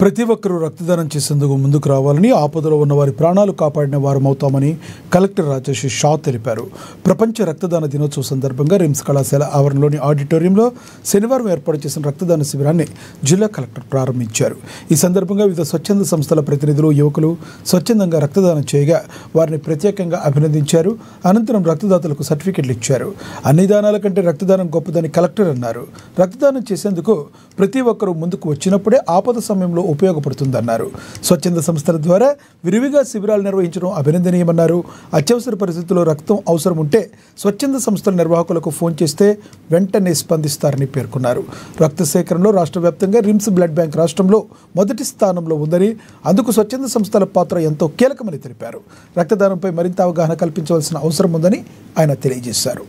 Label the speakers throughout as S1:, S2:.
S1: ప్రతి ఒక్కరూ రక్తదానం చేసేందుకు ముందుకు రావాలని, ఆపదలో ఉన్న వారి ప్రాణాలు కాపాడిన వారమవుతామని కలెక్టర్ రాజేష్ షా తెలిపారు. ప్రపంచ రక్తదాన దినోత్సవ సందర్భంగా రిమ్స్ కళాశాల ఆవరణలోని ఆడిటోరియంలో శనివారం ఏర్పాటు చేసిన రక్తదాన శిబిరాన్ని జిల్లా కలెక్టర్ ప్రారంభించారు. ఈ సందర్భంగా వివిధ స్వచ్ఛంద సంస్థల ప్రతినిధులు, యువకులు స్వచ్ఛందంగా రక్తదానం చేయగా వారిని ప్రత్యేకంగా అభినందించారు. అనంతరం రక్తదాతలకు సర్టిఫికెట్లు ఇచ్చారు. అన్ని దానాల కంటే రక్తదానం గొప్పదని కలెక్టర్ అన్నారు. రక్తదానం చేసేందుకు ప్రతి ఒక్కరూ ముందుకు వచ్చినప్పుడే ఆపద సమయంలో ఉపయోగపడుతుందన్నారు. స్వచ్ఛంద సంస్థల ద్వారా విరివిగా శిబిరాలు నిర్వహించడం అభినందనీయమన్నారు. అత్యవసర పరిస్థితుల్లో రక్తం అవసరం ఉంటే స్వచ్ఛంద సంస్థల నిర్వాహకులకు ఫోన్ చేస్తే వెంటనే స్పందిస్తారని పేర్కొన్నారు. రక్త సేకరణలో రాష్ట్ర వ్యాప్తంగా రిమ్స్ బ్లడ్ బ్యాంక్ రాష్ట్రంలో మొదటి స్థానంలో ఉందని, అందుకు స్వచ్ఛంద సంస్థల పాత్ర ఎంతో కీలకమని తెలిపారు. రక్తదానంపై మరింత అవగాహన కల్పించవలసిన అవసరం ఉందని ఆయన తెలియజేశారు.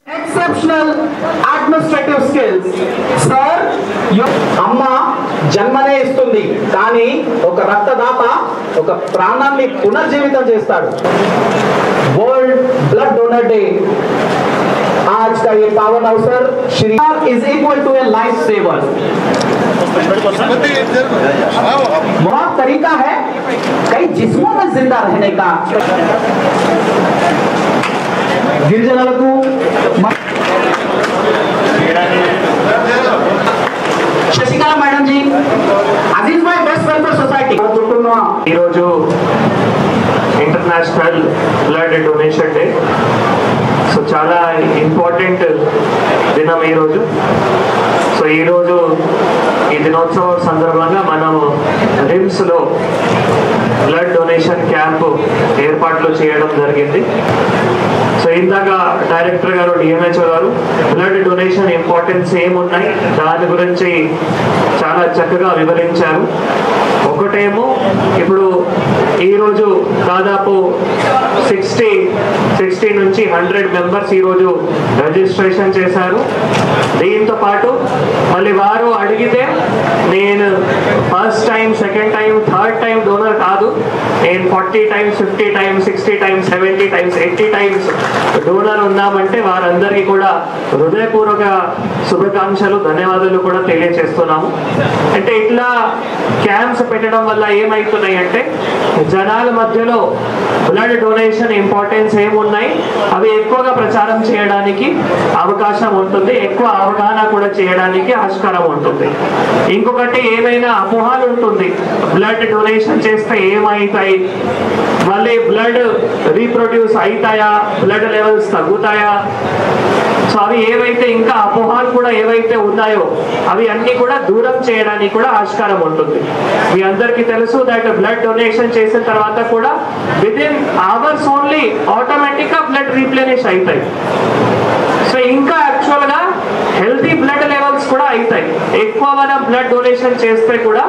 S2: Exceptional administrative skills. Sir, అమ్మ జన్మనే ఇస్తుంది, కానీ ఒక రక్తదాత ఒక ప్రాణాన్ని పునర్జీవితం చేస్తాడు. వరల్డ్ బ్లడ్ డోనర్ డే आज का ये पावन अवसर Shri is equal to a life saver. बहुत तरीका है कई जिस्मों में जिंदा रहने का. గిరిజనులకు శశికళ మేడం జీ, అజీజ్ భాయ్ బెస్ట్ వెల్ఫేర్ సొసైటీ
S3: ఈ రోజు international blood donation day. So చాలా ఇంపార్టెంట్ దినం ఈరోజు. సో ఈరోజు ఈ దినోత్సవం సందర్భంగా మనం రిమ్స్లో బ్లడ్ డొనేషన్ క్యాంపు ఏర్పాట్లు చేయడం జరిగింది. సో ఇందాక డైరెక్టర్ గారు, డిఎంహెచ్ఓ గారు బ్లడ్ డొనేషన్ ఇంపార్టెన్స్ ఏమున్నాయి దాని గురించి చాలా చక్కగా వివరించారు. ఒకటేమో ఇప్పుడు ఈరోజు దాదాపు 60 నుంచి 100 మెంబర్స్ ఈరోజు రిజిస్ట్రేషన్ చేశారు. దీంతో పాటు మళ్ళీ వారు అడిగితే నేను first time, second time, third time donor కాదు, నేను 40 times, 50 times, 60 times, 70 times, 80 times donor ఉన్నామంటే వారందరికీ కూడా హృదయపూర్వక శుభాకాంక్షలు, ధన్యవాదాలు కూడా తెలియజేస్తున్నాము. అంటే ఇట్లా క్యాంప్స్ పెట్టడం వల్ల ఏమవుతున్నాయి అంటే జనాల మధ్యలో బ్లడ్ డొనేషన్ ఇంపార్టెన్స్ ఏమున్నాయి అవి ఎక్కువగా ప్రచారం చేయడానికి అవకాశం ఉంటుంది, ఎక్కువ అవగాహన కూడా చేయడానికి ఆస్కారం ఉంటుంది. ఇంకొకటి ఏమైనా అపోహలు ఉంటుంది, బ్లడ్ డొనేషన్ చేస్తే ఏమవుతాయి, మళ్ళీ బ్లడ్ రీప్రొడ్యూస్ అవుతాయా, బ్లడ్ లెవెల్స్ తగ్గుతాయా. సో అవి ఏవైతే ఇంకా అపోహలు కూడా ఏవైతే ఉన్నాయో అవి అన్ని కూడా దూరం చేయడానికి కూడా ఆస్కారం ఉంటుంది. మీ అందరికీ తెలుసు దట్ బ్లడ్ డొనేషన్ చేసిన తర్వాత కూడా విదిన్ అవర్స్ ఓన్లీ ఆటోమేటిక్ గా బ్లడ్ రీప్లెనిష్ అవుతాయి. సో ఇంకా యాక్చువల్ గా హెల్తీ బ్లడ్ లెవెల్స్ కూడా అవుతాయి. ఎక్కువ మనం బ్లడ్ డొనేషన్ చేస్తే కూడా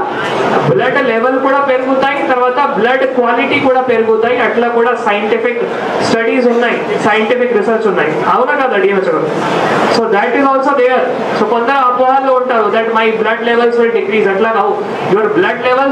S3: బ్లడ్ లెవెల్ కూడా పెరుగుతాయి, తర్వాత బ్లడ్ క్వాలిటీ కూడా పెరుగుతాయి. అట్లా కూడా సైంటిఫిక్ స్టడీస్ ఉన్నాయి, సైంటిఫిక్ రీసెర్చ్ ఉన్నాయి. అవునా కదా DMHO? So that is also there. So కొందరు అపోహలు ఉంటారు that my blood levels will decrease. అట్లా కావు, యువర్ బ్లడ్ లెవెల్స్